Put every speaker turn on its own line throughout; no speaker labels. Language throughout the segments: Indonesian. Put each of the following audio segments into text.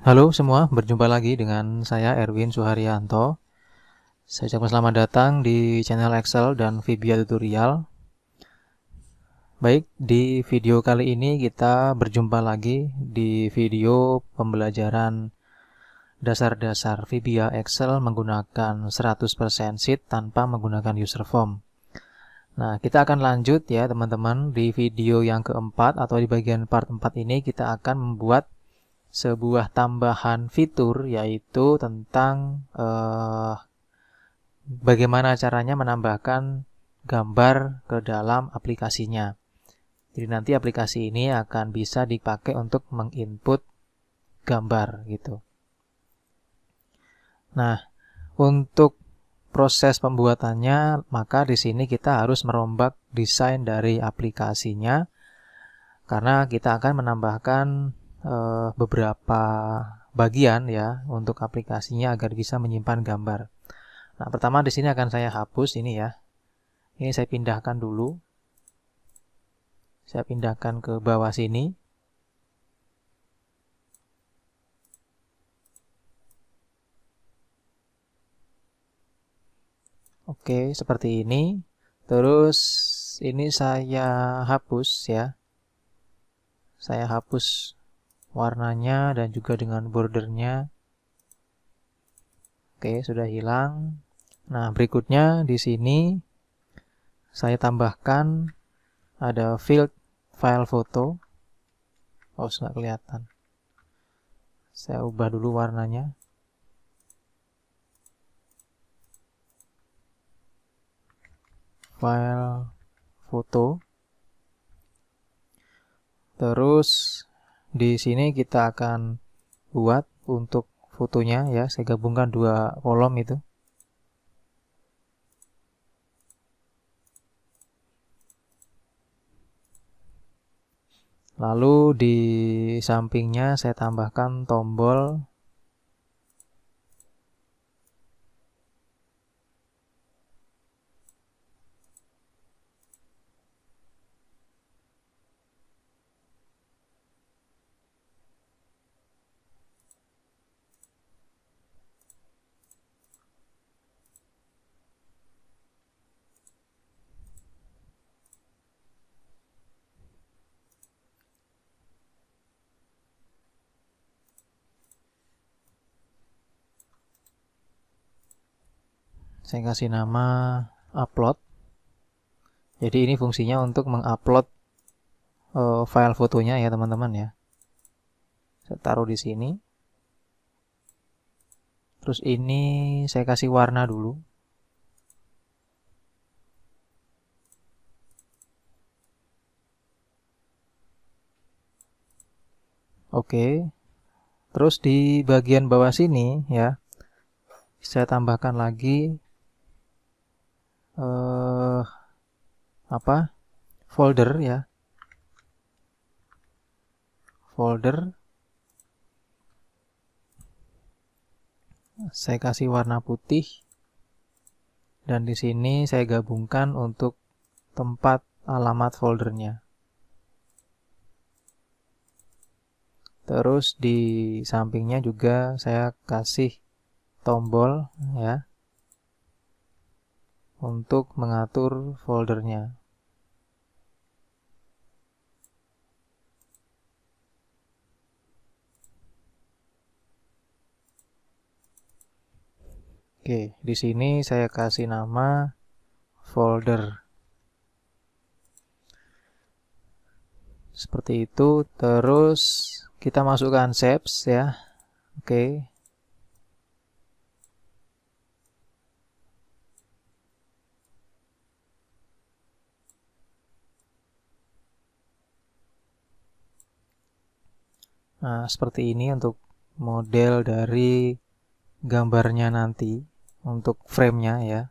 Halo semua, berjumpa lagi dengan saya Erwin Suharyanto. Saya ucapkan selamat datang di channel Excel dan VBA Tutorial. Baik, di video kali ini kita berjumpa lagi di video pembelajaran dasar-dasar VBA Excel menggunakan 100% sheet tanpa menggunakan user form. Nah, kita akan lanjut ya teman-teman. Di video yang keempat atau di bagian part 4 ini kita akan membuat sebuah tambahan fitur, yaitu tentang bagaimana caranya menambahkan gambar ke dalam aplikasinya. Jadi nanti aplikasi ini akan bisa dipakai untuk menginput gambar gitu. Nah, untuk proses pembuatannya, maka di sini kita harus merombak desain dari aplikasinya, karena kita akan menambahkan beberapa bagian ya untuk aplikasinya agar bisa menyimpan gambar. Nah, pertama di sini akan saya hapus ini ya. Ini saya pindahkan dulu. Saya pindahkan ke bawah sini. Oke, seperti ini. Terus ini saya hapus ya. Saya hapus warnanya dan juga dengan bordernya. Oke, sudah hilang. Nah, berikutnya di sini saya tambahkan ada field file foto. Oh, nggak kelihatan. Saya ubah dulu warnanya. File foto. Terus di sini kita akan buat untuk fotonya ya. Saya gabungkan dua kolom itu. Lalu di sampingnya saya tambahkan tombol saya kasih nama upload. Jadi ini fungsinya untuk mengupload file fotonya ya teman-teman ya. Saya taruh di sini. Terus ini saya kasih warna dulu. Oke. Terus di bagian bawah sini ya, saya tambahkan lagi folder ya. Folder. Saya kasih warna putih. Dan di sini saya gabungkan untuk tempat alamat foldernya. Terus di sampingnya juga saya kasih tombol ya untuk mengatur foldernya. Oke, di sini saya kasih nama folder. Seperti itu. Terus kita masukkan shapes ya. Oke. Nah, seperti ini untuk model dari gambarnya nanti untuk frame-nya ya.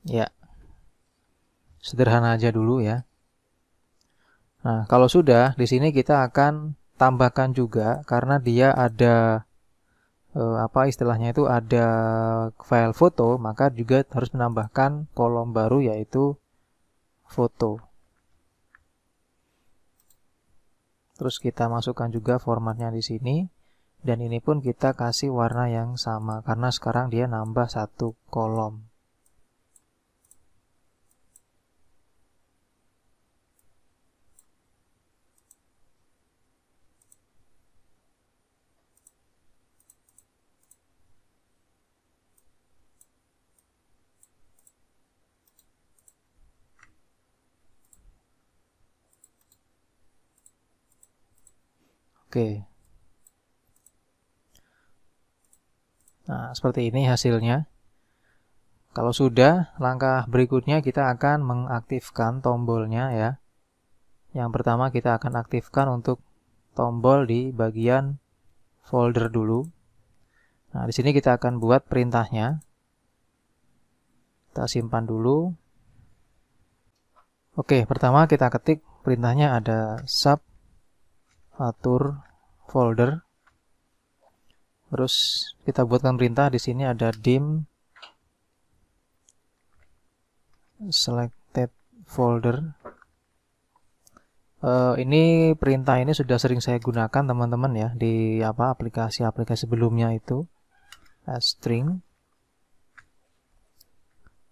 Ya. Sederhana aja dulu ya. Nah, kalau sudah di sini kita akan tambahkan juga karena dia ada apa istilahnya itu ada file foto, maka juga harus menambahkan kolom baru yaitu foto. Terus kita masukkan juga formatnya di sini, dan ini pun kita kasih warna yang sama karena sekarang dia nambah satu kolom. Oke. Nah, seperti ini hasilnya. Kalau sudah, langkah berikutnya kita akan mengaktifkan tombolnya ya. Yang pertama kita akan aktifkan untuk tombol di bagian folder dulu. Nah, di sini kita akan buat perintahnya. Kita simpan dulu. Oke, pertama kita ketik perintahnya ada sub atur folder. Terus kita buatkan perintah di sini ada dim selected folder. Ini perintah ini sudah sering saya gunakan teman-teman ya di aplikasi-aplikasi sebelumnya itu string.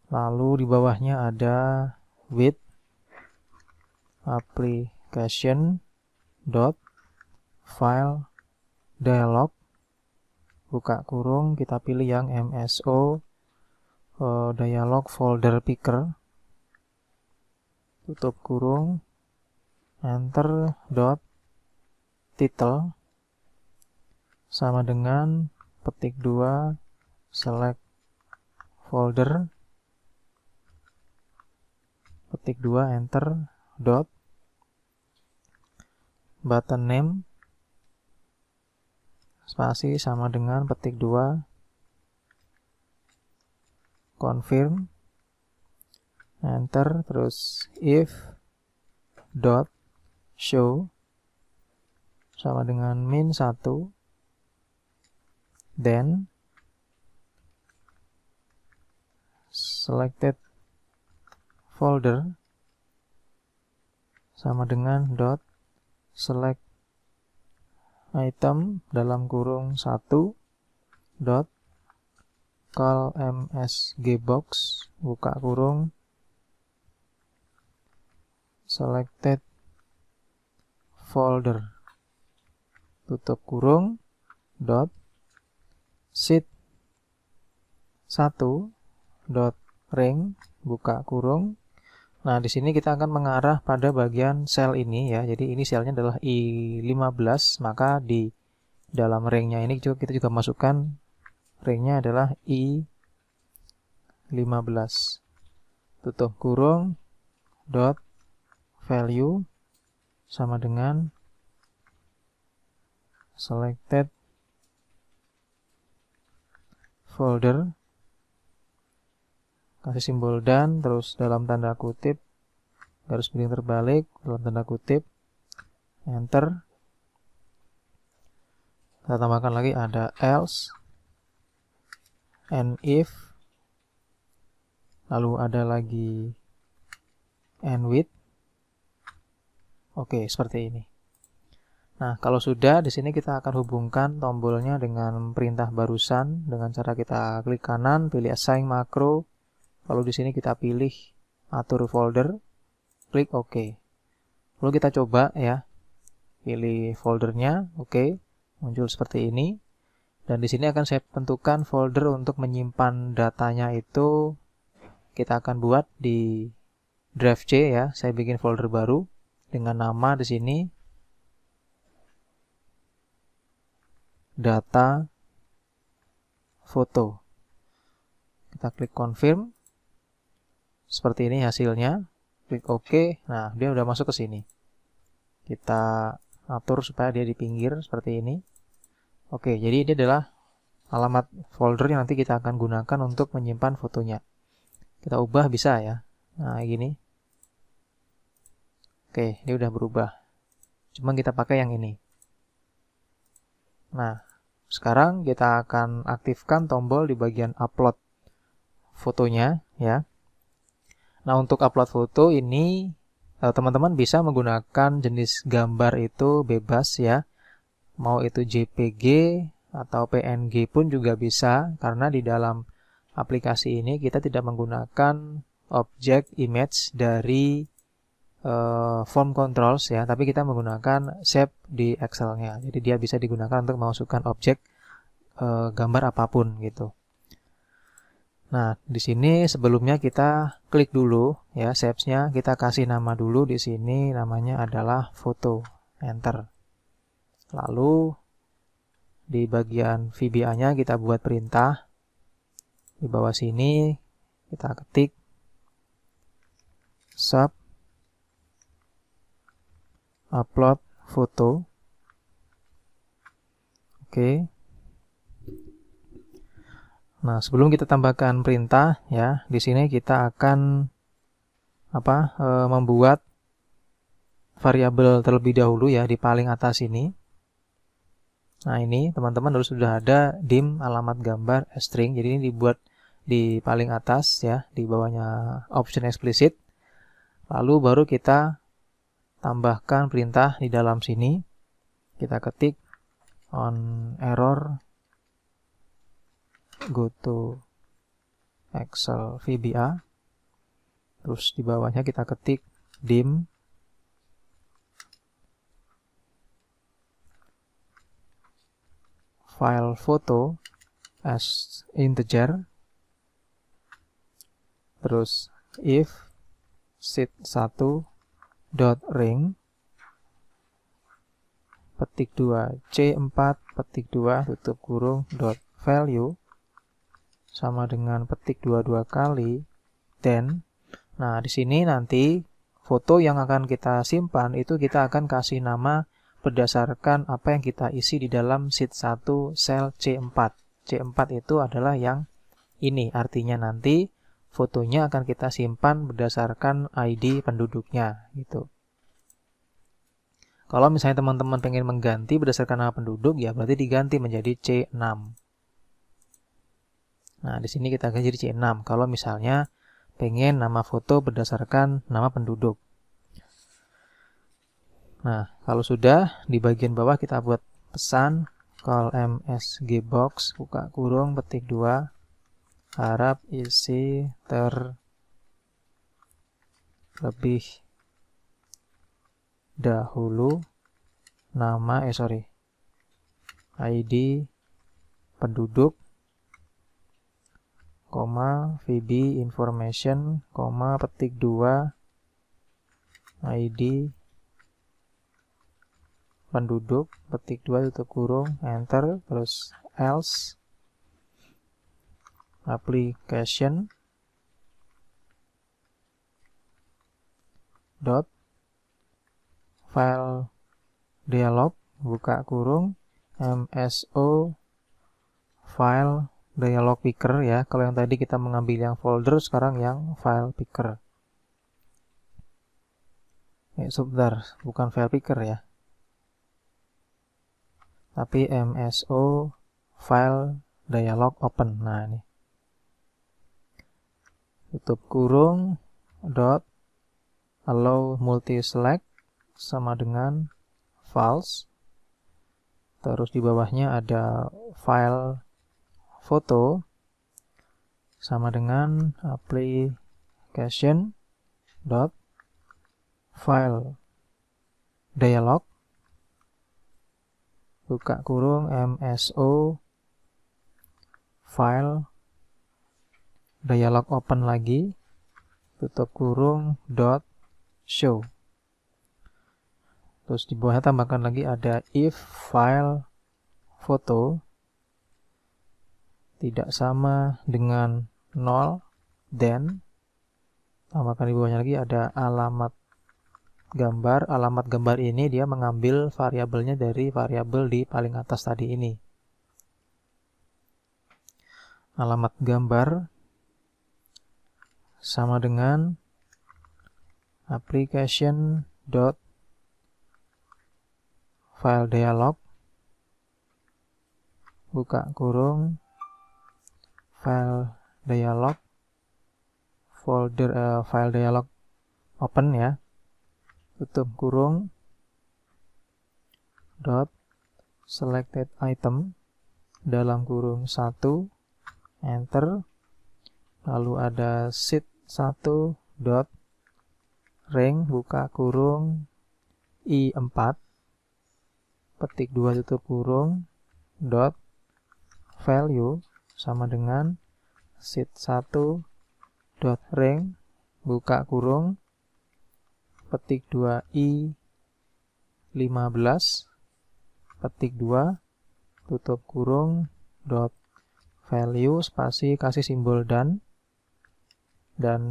Lalu di bawahnya ada with application dot file dialog, buka kurung, kita pilih yang MSO dialog folder picker, tutup kurung, enter dot title sama dengan petik 2 select folder, petik 2 enter dot button name spasi sama dengan petik 2 confirm enter, terus if dot show sama dengan -1, then selected folder sama dengan dot select item dalam kurung 1 dot call msgbox, buka kurung, selected folder, tutup kurung, dot sheet 1 dot ring, buka kurung. Nah, di sini kita akan mengarah pada bagian sel ini ya. Jadi ini selnya adalah I15, maka di dalam ringnya ini kita juga masukkan ringnya adalah I15. Tutup kurung, dot value sama dengan selected folder, kasih simbol dan, terus dalam tanda kutip garis miring terbalik, dalam tanda kutip enter. Kita tambahkan lagi ada else and if, lalu ada lagi and with. Oke, seperti ini. Nah, kalau sudah, di sini kita akan hubungkan tombolnya dengan perintah barusan dengan cara kita klik kanan, pilih assign makro, lalu di sini kita pilih atur folder, klik OK. Lalu kita coba ya, pilih foldernya, OK, muncul seperti ini. Dan di sini akan saya tentukan folder untuk menyimpan datanya itu kita akan buat di drive C ya. Saya bikin folder baru dengan nama di sini data foto. Kita klik confirm. Seperti ini hasilnya. Klik OK. Nah, dia udah masuk ke sini. Kita atur supaya dia di pinggir seperti ini. Oke, jadi ini adalah alamat folder yang nanti kita akan gunakan untuk menyimpan fotonya. Kita ubah bisa ya. Nah, gini. Oke, ini udah berubah. Cuma kita pakai yang ini. Nah, Sekarang kita akan aktifkan tombol di bagian upload fotonya ya. Nah, untuk upload foto ini teman-teman bisa menggunakan jenis gambar itu bebas ya. Mau itu JPG atau PNG pun juga bisa, karena di dalam aplikasi ini kita tidak menggunakan objek image dari form controls ya, tapi kita menggunakan shape di Excel-nya. Jadi dia bisa digunakan untuk memasukkan objek gambar apapun gitu. Nah, di sini sebelumnya kita klik dulu ya shapes-nya, kita kasih nama dulu di sini, namanya adalah foto. Enter. Lalu di bagian VBA-nya kita buat perintah. Di bawah sini kita ketik sub upload foto. Oke. Nah, sebelum kita tambahkan perintah ya, di sini kita akan membuat variabel terlebih dahulu ya di paling atas ini. Nah, ini teman-teman harus sudah ada dim alamat gambar string. Jadi ini dibuat di paling atas ya, di bawahnya option explicit. Lalu baru kita tambahkan perintah di dalam sini. Kita ketik on error go to Excel VBA. Terus di bawahnya kita ketik dim file photo as integer. Terus if sheet1 dot ring petik 2 C4 petik 2 tutup kurung dot value sama dengan petik 22 kali then. Nah, di sini nanti foto yang akan kita simpan itu kita akan kasih nama berdasarkan apa yang kita isi di dalam sheet 1 sel C4. C4 itu adalah yang ini, artinya nanti fotonya akan kita simpan berdasarkan ID penduduknya gitu. Kalau misalnya teman-teman pengen mengganti berdasarkan nama penduduk, ya berarti diganti menjadi C6. Nah, di sini kita akan jadi C6. Kalau misalnya pengen nama foto berdasarkan nama penduduk. Nah, kalau sudah, di bagian bawah kita buat pesan call msgbox, buka kurung, petik 2, harap isi terlebih dahulu nama ID penduduk, VB information, petik 2 ID penduduk, petik 2 tutup kurung, enter, terus else application dot file dialog, buka kurung, MSO file dialog picker ya. Kalau yang tadi kita mengambil yang folder, sekarang yang file picker. Sebentar, bukan file picker ya, tapi MSO file dialog open. Nah, ini tutup kurung dot allow multi select sama dengan false. Terus di bawahnya ada file foto sama dengan application dot file dialog, buka kurung, MSO file dialog open lagi, tutup kurung dot show. Terus di bawahnya tambahkan lagi ada if file foto tidak sama dengan 0, then tambahkan di bawahnya lagi ada alamat gambar. Alamat gambar ini dia mengambil variabelnya dari variabel di paling atas tadi ini. Alamat gambar sama dengan application dot file dialog, buka kurung, file dialog, file dialog open ya, tutup kurung, dot selected item dalam kurung 1, enter, lalu ada sheet 1 dot rank buka kurung i4, petik 2 tutup kurung, dot value sama dengan sheet 1 dot rank buka kurung, petik 2 i15, petik 2 tutup kurung, dot value spasi kasih simbol dan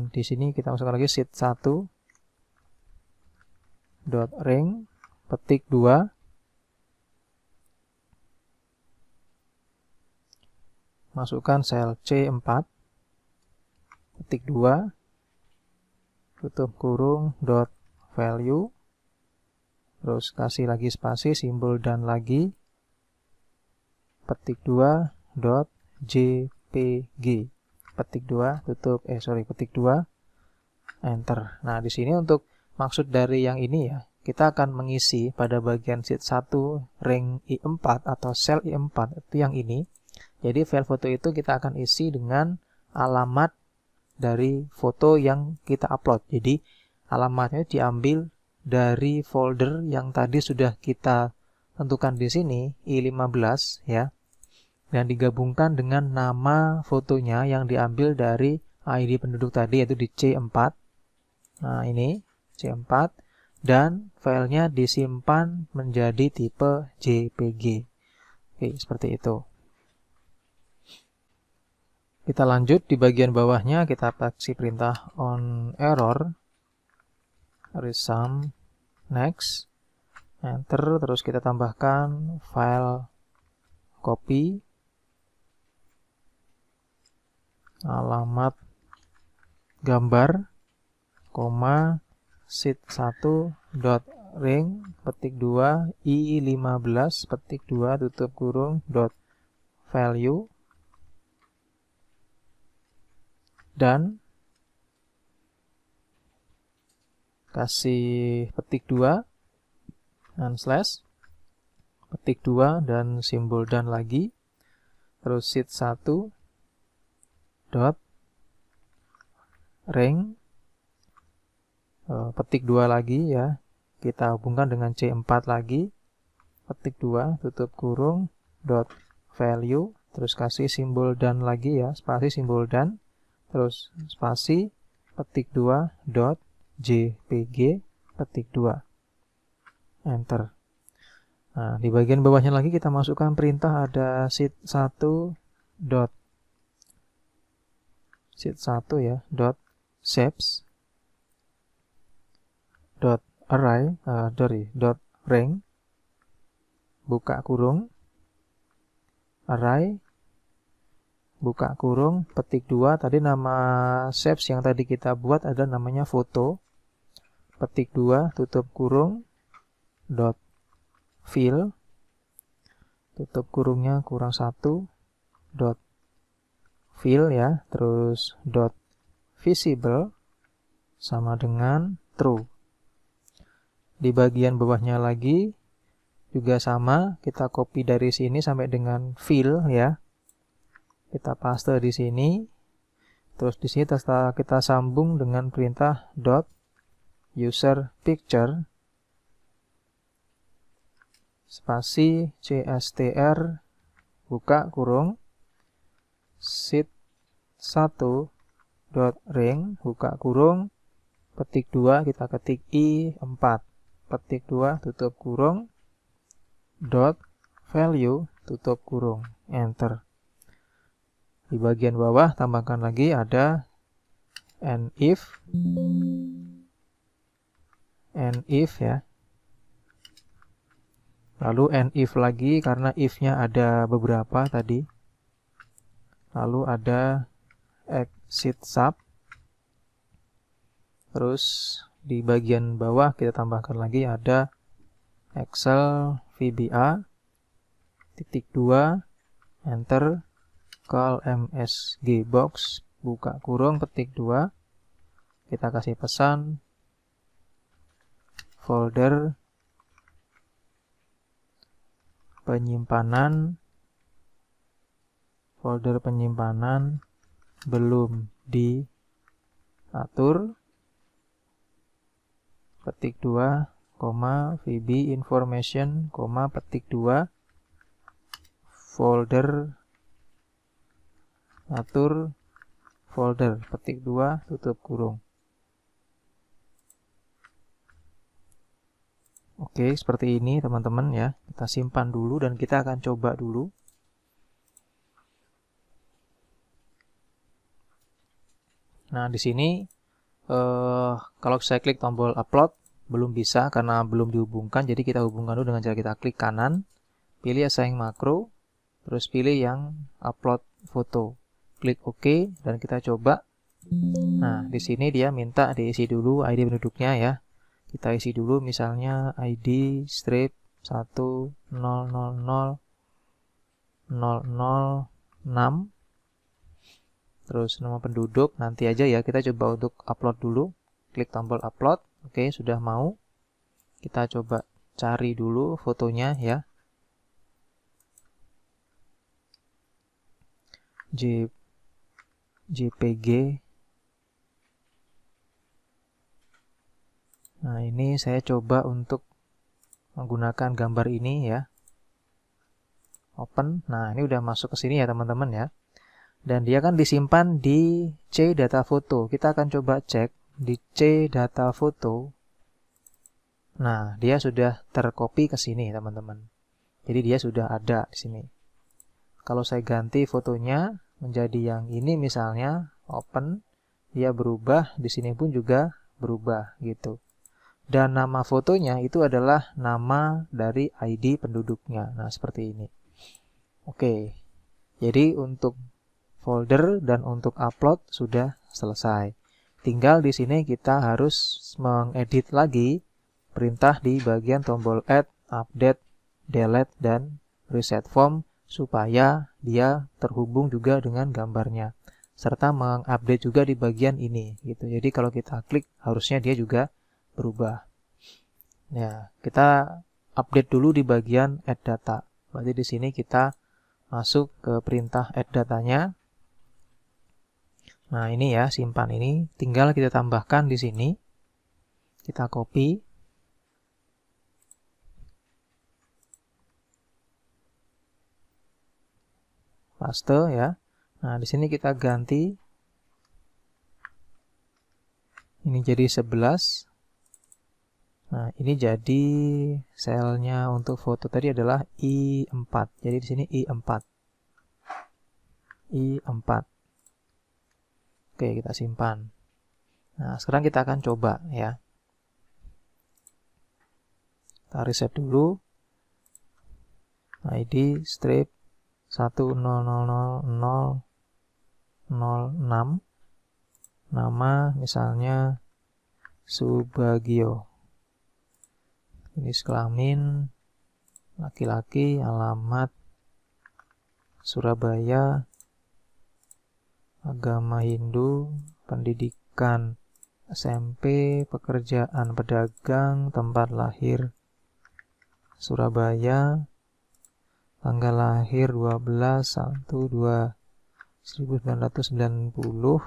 di sini kita masukkan lagi sheet 1 dot rank petik 2, masukkan sel C4, petik 2, tutup kurung, dot value, terus kasih lagi spasi simbol dan lagi, petik 2 dot jpg, petik 2 tutup petik 2, enter. Nah, di sini untuk maksud dari yang ini ya, kita akan mengisi pada bagian sheet 1 rank i4 atau sel i4 itu yang ini. Jadi file foto itu kita akan isi dengan alamat dari foto yang kita upload. Jadi alamatnya diambil dari folder yang tadi sudah kita tentukan di sini i15 ya, dan digabungkan dengan nama fotonya yang diambil dari ID penduduk tadi yaitu di C4. Nah, ini C4 dan filenya disimpan menjadi tipe JPG. Oke, seperti itu. Kita lanjut di bagian bawahnya, kita kasih perintah on error, resum, next, enter, terus kita tambahkan file copy, alamat gambar, koma, sheet 1 dot rank petik 2 i15 petik 2 tutup kurung dot value, dan kasih petik 2 dan slash, petik 2 dan simbol dan lagi, terus sheet 1 dot rank petik 2 lagi ya, kita hubungkan dengan C4 lagi, petik 2 tutup kurung dot value, terus kasih simbol dan lagi ya, spasi simbol dan, terus spasi petik 2 dot jpg petik 2, enter. Nah, di bagian bawahnya lagi kita masukkan perintah ada sheet 1 dot ya dot shapes dot array dot rank buka kurung array buka kurung petik 2, tadi nama shapes yang tadi kita buat ada namanya foto, petik 2 tutup kurung dot fill, tutup kurungnya kurang 1 dot fill ya, terus dot visible sama dengan true. Di bagian bawahnya lagi juga sama, kita copy dari sini sampai dengan fill ya, kita paste di sini, terus di sini kita sambung dengan perintah dot user picture spasi cstr buka kurung sheet 1 dot rank buka kurung petik 2, kita ketik i4 petik 2 tutup kurung dot value tutup kurung, enter. Di bagian bawah tambahkan lagi ada and if ya, lalu and if lagi karena if-nya ada beberapa tadi, lalu ada exit sub, terus di bagian bawah kita tambahkan lagi ada Excel VBA titik 2 enter, call msg box, buka kurung, petik 2, kita kasih pesan folder penyimpanan belum diatur, petik 2, VB information, petik 2, folder atur folder, petik 2, tutup kurung. Oke, seperti ini teman-teman ya. Kita simpan dulu dan kita akan coba dulu. Nah, di sini kalau saya klik tombol upload belum bisa karena belum dihubungkan. Jadi kita hubungkan dulu dengan cara kita klik kanan, pilih assign makro, terus pilih yang upload foto. Klik OK dan kita coba. Nah, di sini dia minta diisi dulu ID penduduknya ya. Kita isi dulu misalnya ID strip 10000006, terus nama penduduk nanti aja ya, kita coba untuk upload dulu. Klik tombol upload. Oke, sudah mau. Kita coba cari dulu fotonya ya. JPG. Nah, ini saya coba untuk menggunakan gambar ini ya. Open. Nah, ini udah masuk ke sini ya teman-teman ya. Dan dia kan disimpan di C data foto. Kita akan coba cek di C data foto. Nah, dia sudah tercopy ke sini teman-teman. Jadi dia sudah ada di sini. Kalau saya ganti fotonya menjadi yang ini misalnya, open, dia berubah, di sini pun juga berubah gitu. Dan nama fotonya itu adalah nama dari ID penduduknya. Nah, seperti ini. Oke. Jadi untuk folder dan untuk upload sudah selesai. Tinggal di sini kita harus mengedit lagi perintah di bagian tombol add, update, delete, dan reset form supaya dia terhubung juga dengan gambarnya. Serta mengupdate juga di bagian ini gitu. Jadi kalau kita klik harusnya dia juga berubah. Ya, kita update dulu di bagian add data. Berarti di sini kita masuk ke perintah add datanya. Nah, ini ya, simpan ini. Tinggal kita tambahkan di sini. Kita copy. Paste ya. Nah, di sini kita ganti. Ini jadi 11. Nah, ini jadi selnya untuk foto tadi adalah I4. Jadi di sini I4. I4. Oke, kita simpan. Nah, sekarang kita akan coba ya. Kita reset dulu. ID strip 10000006. Nama misalnya Subagio. Jenis kelamin laki-laki, alamat Surabaya, agama Hindu, pendidikan SMP, pekerjaan pedagang, tempat lahir Surabaya, tanggal lahir 12/1/1990,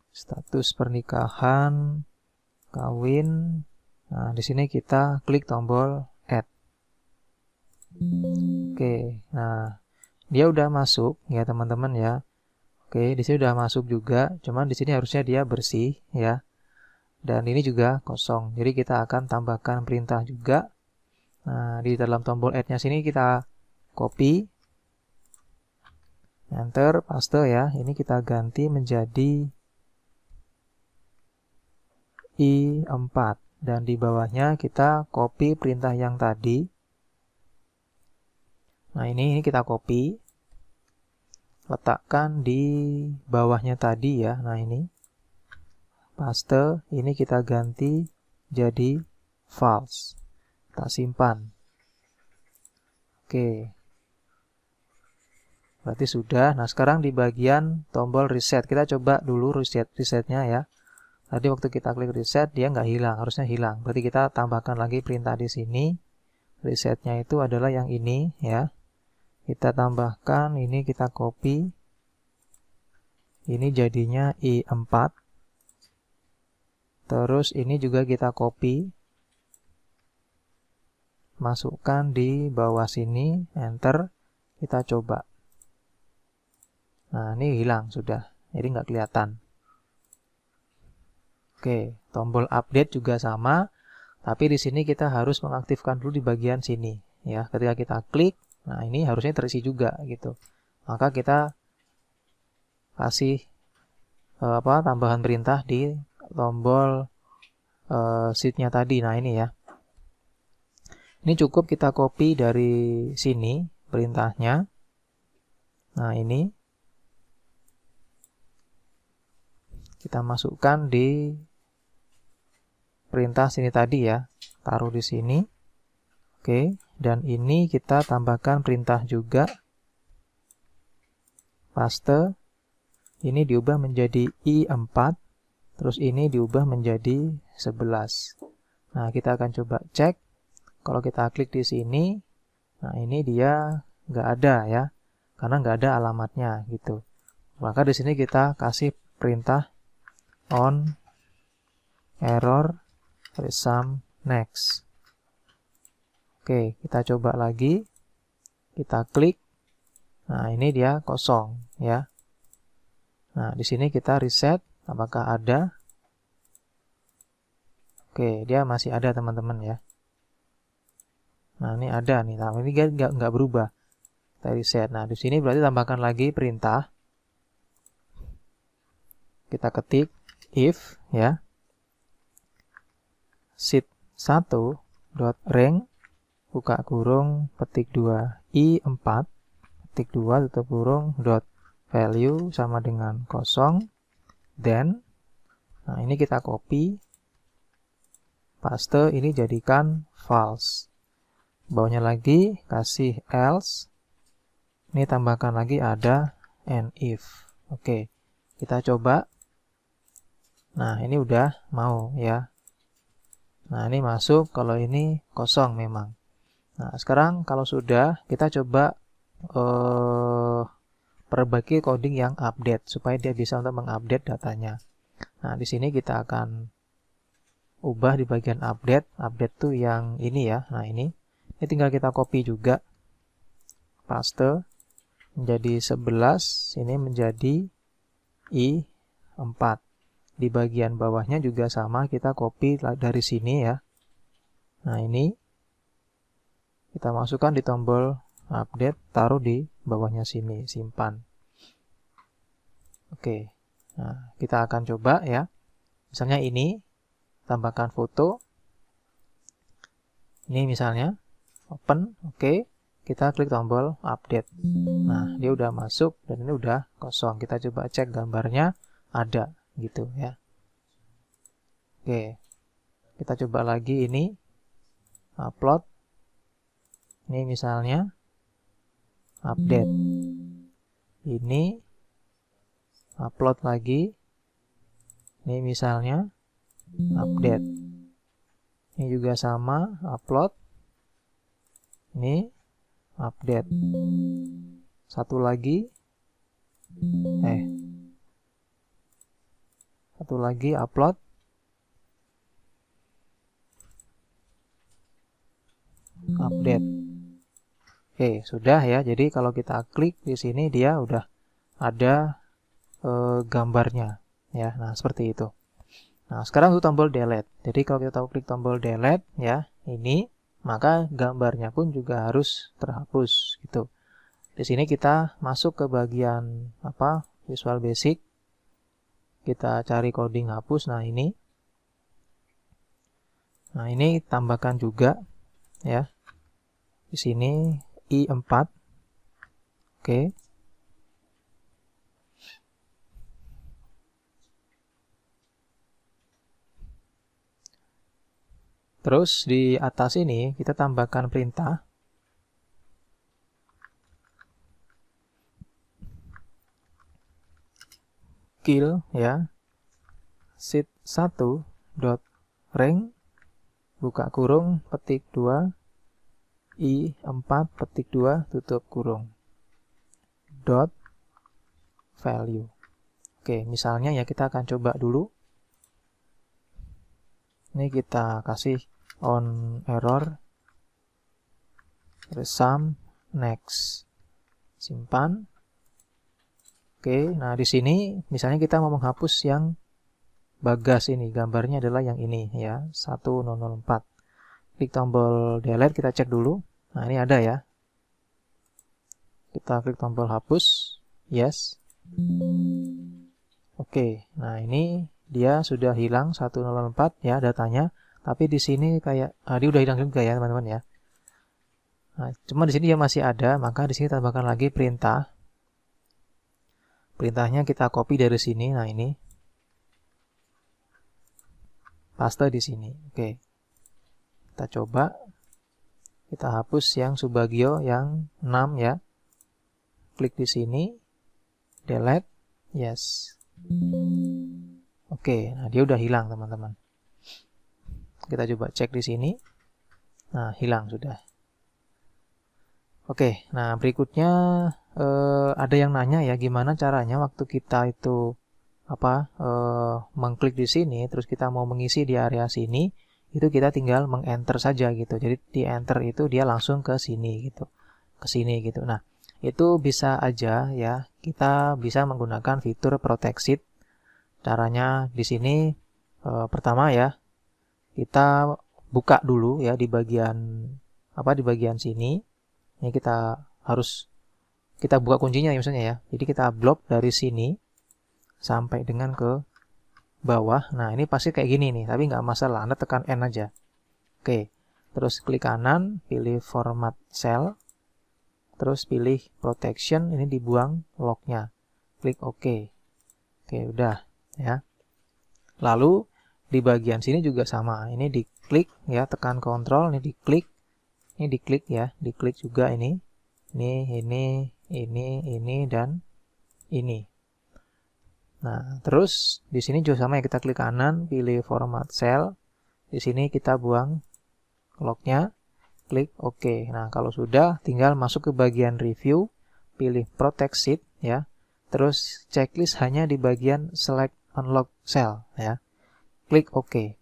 status pernikahan, kawin. Nah, di sini kita klik tombol add. Oke, nah dia udah masuk ya teman-teman ya. Oke, di sini udah masuk juga, cuman di sini harusnya dia bersih ya. Dan ini juga kosong. Jadi kita akan tambahkan perintah juga. Nah, di dalam tombol add-nya sini kita copy, enter, paste ya. Ini kita ganti menjadi I4. Dan di bawahnya kita copy perintah yang tadi. Nah, ini kita copy. Letakkan di bawahnya tadi ya. Nah, ini. Paste. Ini kita ganti jadi false. Kita simpan. Oke. Berarti sudah. Nah, sekarang di bagian tombol reset, kita coba dulu resetnya ya. Tadi waktu kita klik reset, dia nggak hilang, harusnya hilang. Berarti kita tambahkan lagi perintah di sini. Resetnya itu adalah yang ini ya. Kita tambahkan, ini kita copy. Ini jadinya i4. Terus ini juga kita copy. Masukkan di bawah sini, enter. Kita coba. Nah, ini hilang sudah. Jadi nggak kelihatan. Oke, tombol update juga sama. Tapi di sini kita harus mengaktifkan dulu di bagian sini. Ya, ketika kita klik, nah ini harusnya terisi juga gitu. Maka kita kasih tambahan perintah di tombol sheet-nya tadi. Nah, ini ya. Ini cukup kita copy dari sini perintahnya. Nah, ini kita masukkan di perintah sini tadi ya. Taruh di sini. Oke, dan ini kita tambahkan perintah juga. Paste. Ini diubah menjadi i4. Terus ini diubah menjadi 11. Nah, kita akan coba cek. Kalau kita klik di sini, nah ini dia nggak ada ya, karena nggak ada alamatnya gitu. Maka di sini kita kasih perintah on error resum next. Oke, kita coba lagi. Kita klik. Nah, ini dia kosong ya. Nah, di sini kita reset. Apakah ada? Oke, dia masih ada teman-teman ya. Nah, ini ada nih. Nah, ini nggak berubah. Kita reset. Nah, di sini berarti tambahkan lagi perintah. Kita ketik if ya. sheet1.rank buka kurung petik 2 i4 petik 2 tutup kurung dot value sama dengan 0. Then, nah ini kita copy, paste, ini jadikan false. Bawahnya lagi kasih else. Ini tambahkan lagi ada and if. Oke, kita coba. Nah, ini udah mau ya. Nah, ini masuk, kalau ini kosong memang. Nah, sekarang kalau sudah, kita coba perbaiki coding yang update supaya dia bisa untuk mengupdate datanya. Nah, di sini kita akan ubah di bagian update. Update tuh yang ini ya. Nah, ini tinggal kita copy juga. Paste menjadi 11, ini menjadi i4. Di bagian bawahnya juga sama, kita copy dari sini ya. Nah, ini kita masukkan di tombol update, taruh di bawahnya sini, simpan. Oke, nah kita akan coba ya. Misalnya ini, tambahkan foto. Ini misalnya, open, oke. Kita klik tombol update. Nah, dia udah masuk dan ini udah kosong. Kita coba cek gambarnya ada gitu ya. Oke, kita coba lagi ini, upload. Ini misalnya, update. Ini, upload lagi. Ini misalnya, update. Ini juga sama, upload. Ini, update. Satu lagi, upload. Update. Oke, sudah ya. Jadi kalau kita klik di sini dia udah ada gambarnya ya. Nah, seperti itu. Nah, sekarang untuk tombol delete. Jadi kalau kita klik tombol delete ya, ini maka gambarnya pun juga harus terhapus gitu. Di sini kita masuk ke bagian Visual Basic. Kita cari coding hapus. Nah, ini. Nah, ini tambahkan juga ya. Di sini i4. Oke. Terus di atas ini kita tambahkan perintah kill ya, sheet1 dot rank buka kurung petik 2 i4 petik 2 tutup kurung dot value. Oke, misalnya ya kita akan coba dulu. Ini kita kasih on error, resum, next, simpan. Oke, nah di sini misalnya kita mau menghapus yang bagas ini, gambarnya adalah yang ini ya, 1004. Klik tombol delete, kita cek dulu. Nah, ini ada ya. Kita klik tombol hapus, yes. Oke, nah ini dia sudah hilang 104 ya datanya, tapi di sini kayak dia udah hilang juga ya teman-teman ya. Nah, cuma di sini dia masih ada, maka di sini tambahkan lagi perintah. Perintahnya kita copy dari sini. Nah, ini paste di sini. Oke. Kita coba. Kita hapus yang Subagio yang 6 ya. Klik di sini. Delete. Yes. Oke, nah dia udah hilang teman-teman. Kita coba cek di sini. Nah, hilang sudah. Oke, nah berikutnya ada yang nanya ya, gimana caranya waktu kita itu mengklik di sini, terus kita mau mengisi di area sini, itu kita tinggal meng-enter saja gitu. Jadi di enter itu dia langsung ke sini gitu, ke sini gitu. Nah, itu bisa aja ya, kita bisa menggunakan fitur protect sheet. Caranya di sini pertama ya, kita buka dulu ya di bagian di bagian sini. Ini kita buka kuncinya ya misalnya ya. Jadi kita blok dari sini sampai dengan ke bawah. Nah, ini pasti kayak gini nih, tapi nggak masalah. Anda tekan N aja. Oke. Terus klik kanan, pilih format cell. Terus pilih protection, ini dibuang locknya. Klik OK. Oke, udah ya. Lalu di bagian sini juga sama. Ini diklik ya, tekan kontrol, ini diklik. Ini diklik ya, diklik juga ini. Ini, dan ini. Nah, terus di sini juga sama ya, kita klik kanan, pilih format cell. Di sini kita buang locknya, klik OK. Nah, kalau sudah, tinggal masuk ke bagian review, pilih protect sheet ya. Terus checklist hanya di bagian select unlock cell ya. Klik OK.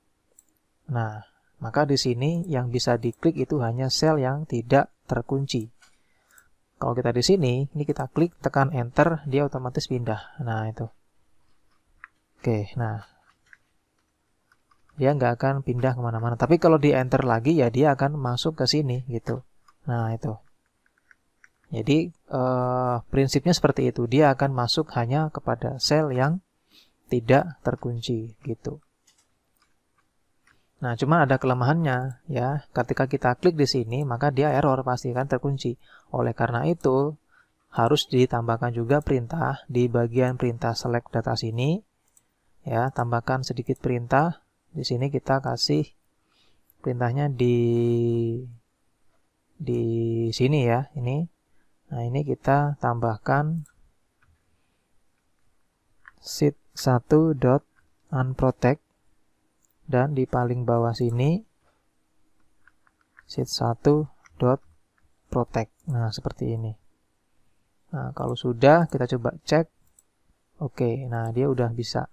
Nah, maka di sini yang bisa diklik itu hanya sel yang tidak terkunci. Kalau kita di sini, ini kita klik, tekan enter, dia otomatis pindah. Nah, itu. Oke, nah. Dia nggak akan pindah kemana-mana. Tapi kalau di enter lagi, ya dia akan masuk ke sini, gitu. Nah, itu. Jadi, prinsipnya seperti itu. Dia akan masuk hanya kepada sel yang tidak terkunci, gitu. Nah, cuma ada kelemahannya ya. Ketika kita klik di sini, maka dia error pasti kan terkunci. Oleh karena itu, harus ditambahkan juga perintah di bagian perintah select data sini. Ya, tambahkan sedikit perintah. Di sini kita kasih perintahnya di sini ya, ini. Nah, ini kita tambahkan sheet1.unprotect. Dan di paling bawah sini sheet1.protect. Nah, seperti ini. Nah, kalau sudah kita coba cek. Oke, nah dia udah bisa.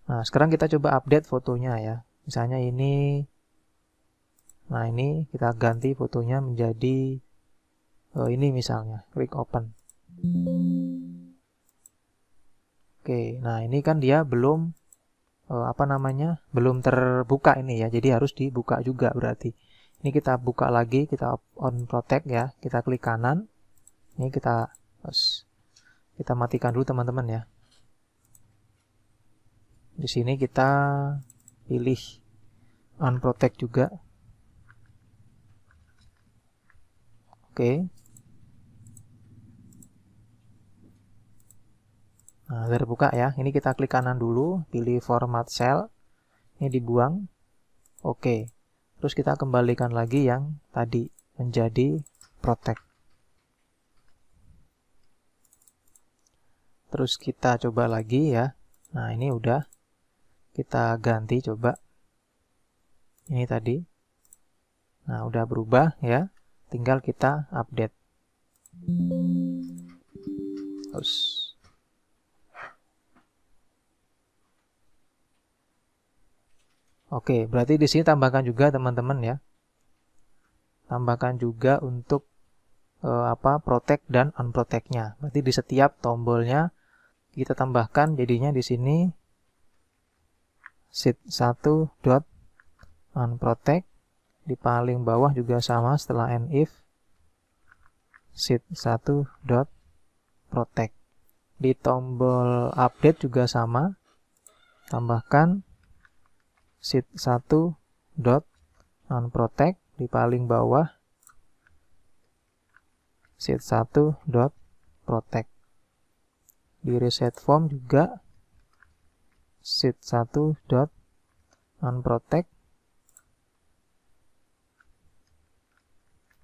Nah, sekarang kita coba update fotonya ya. Misalnya ini. Nah, ini kita ganti fotonya menjadi ini misalnya. Klik open. Oke, nah ini kan dia belum belum terbuka ini ya, jadi harus dibuka juga berarti. Ini kita buka lagi, kita on protect ya, kita klik kanan. Ini kita matikan dulu teman-teman ya. Di sini kita pilih unprotect juga. Oke. Nah, terbuka ya. Ini kita klik kanan dulu, pilih format cell. Ini dibuang. Oke. Terus kita kembalikan lagi yang tadi menjadi protect. Terus kita coba lagi ya. Nah, ini udah. Kita ganti coba. Ini tadi. Nah, udah berubah ya. Tinggal kita update. Terus. Oke, berarti di sini tambahkan juga teman-teman ya. Tambahkan juga untuk protect dan unprotect-nya. Berarti di setiap tombolnya kita tambahkan, jadinya di sini sheet1 dot unprotect, di paling bawah juga sama setelah if sheet1 dot protect. Di tombol update juga sama, tambahkan sheet1 dot unprotect, di paling bawah sheet1 dot protect. Di reset form juga sheet1 dot unprotect,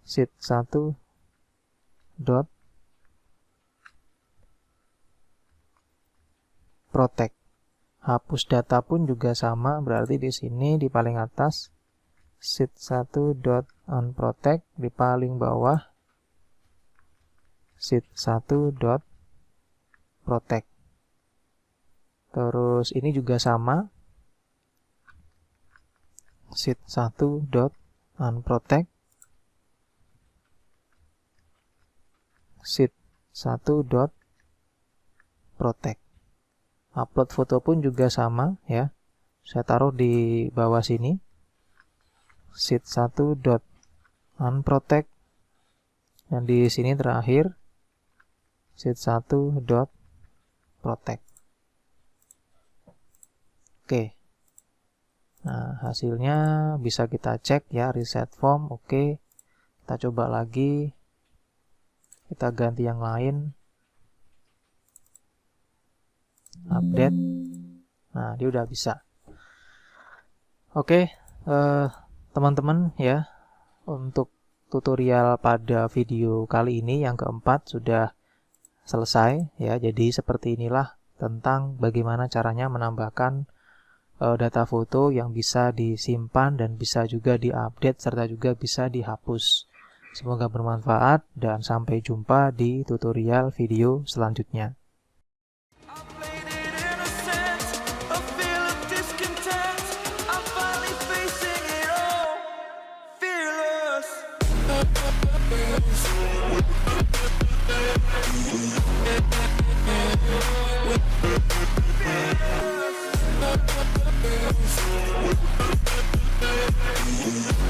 sheet1 dot protect. Hapus data pun juga sama, berarti di sini di paling atas sheet1 dot unprotect, di paling bawah sheet1 dot protect. Terus ini juga sama, sheet1 dot unprotect, sheet1 dot protect. Upload foto pun juga sama ya. Saya taruh di bawah sini. Sheet1 dot unprotect, dan di sini terakhir sheet1 dot protect. Oke. Nah, hasilnya bisa kita cek ya, reset form. Oke. Kita coba lagi. Kita ganti yang lain. Update. Nah, dia udah bisa. Oke, teman-teman ya, untuk tutorial pada video kali ini yang keempat sudah selesai ya. Jadi seperti inilah tentang bagaimana caranya menambahkan data foto yang bisa disimpan dan bisa juga diupdate serta juga bisa dihapus. Semoga bermanfaat dan sampai jumpa di tutorial video selanjutnya.
We'll be right back.